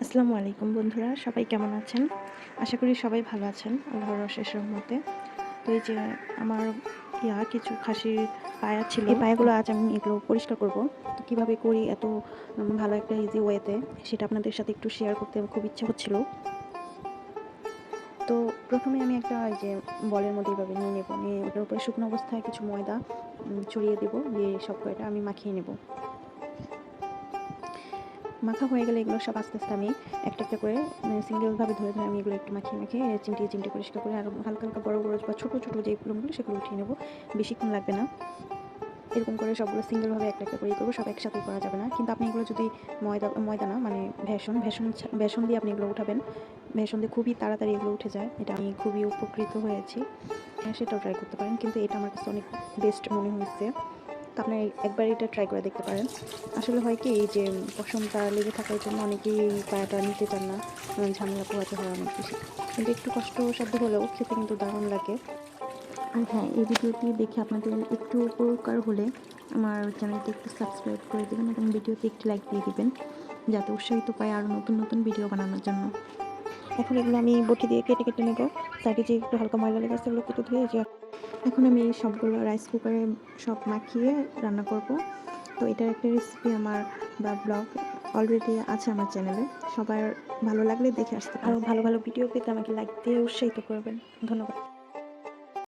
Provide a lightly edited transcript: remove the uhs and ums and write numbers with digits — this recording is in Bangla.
আসসালামু আলাইকুম বন্ধুরা, সবাই কেমন আছেন? আশা করি সবাই ভালো আছেন আল্লাহর অশেষ রহমতে। তো এই যে আমার কিছু খাসির পায়া ছিল, এই পায়াগুলো আজ আমি এগুলো পরিষ্কার করব। তো কীভাবে করি এত ভালো একটা ইজি ওয়েতে, সেটা আপনাদের সাথে একটু শেয়ার করতে আমার খুব ইচ্ছা হচ্ছিল। তো প্রথমে আমি একটা এই যে বলের মধ্যে এইভাবে নিয়ে নেব, নিয়ে ওটার উপরে শুকনো অবস্থায় কিছু ময়দা ছড়িয়ে দেবো, দিয়ে সব কয়টা আমি মাখিয়ে নেব। মাখা হয়ে গেলে এগুলো সব আস্তে আস্তে আমি একটা একটা করে সিঙ্গেলভাবে ধরে ধরে আমি এগুলো একটু মাখিয়ে মাখিয়ে চিমটিয়ে চিমটিয়ে পরিষ্কার করে আর হালকা হালকা বড় বড় বা ছোটো ছোটো যে প্লুমগুলো সেগুলো উঠিয়ে নেবো। বেশিক্ষণ লাগবে না। এরকম করে সবগুলো সিঙ্গেলভাবে একটা একটা করে করবো, সব একসাথেই করা যাবে না। কিন্তু আপনি এগুলো যদি ময়দা না মানে বেসন দিয়ে আপনি এগুলো উঠাবেন, বেসন দিয়ে খুবই তাড়াতাড়ি এগুলো উঠে যায়। এটা আমি খুবই উপকৃত হয়েছি। সেটাও ট্রাই করতে পারেন, কিন্তু এটা আমার কাছে অনেক বেস্ট মনে হয়েছে। তো আপনি একবার এটা ট্রাই করে দেখতে পারেন। আসলে হয় কি, এই যে পশমটা লেগে থাকার জন্য অনেকেই এই পায়াটা নিতে চান না, ঝামেলা পোহাতে হয় অনেক বেশি। কিন্তু একটু কষ্টসাধ্য হলেও খেতে কিন্তু দারুণ লাগে। আর হ্যাঁ, এই ভিডিওটি দেখে আপনাদের একটু উপকার হলে আমার চ্যানেলটি একটু সাবস্ক্রাইব করে দেবেন এবং ভিডিওতে একটি লাইক দিয়ে দিবেন, যাতে উৎসাহিত পাই আরও নতুন নতুন ভিডিও বানানোর জন্য। এখন এগুলো আমি বটি দিয়ে কেটে কেটে নেব। সাইডে যে একটু হালকা ময়লা লেগে আছে ওগুলো কেটে ধুয়ে যে এখন আমি এই সবগুলো রাইস কুকারে সব মাখিয়ে রান্না করব। তো এটার একটা রেসিপি আমার বা ব্লগ অলরেডি আছে আমার চ্যানেলে। সবার ভালো লাগলে দেখে আসতে পারেন। আরও ভালো ভালো ভিডিও পেতে আমাকে লাইক দিয়ে উৎসাহিত করবেন। ধন্যবাদ।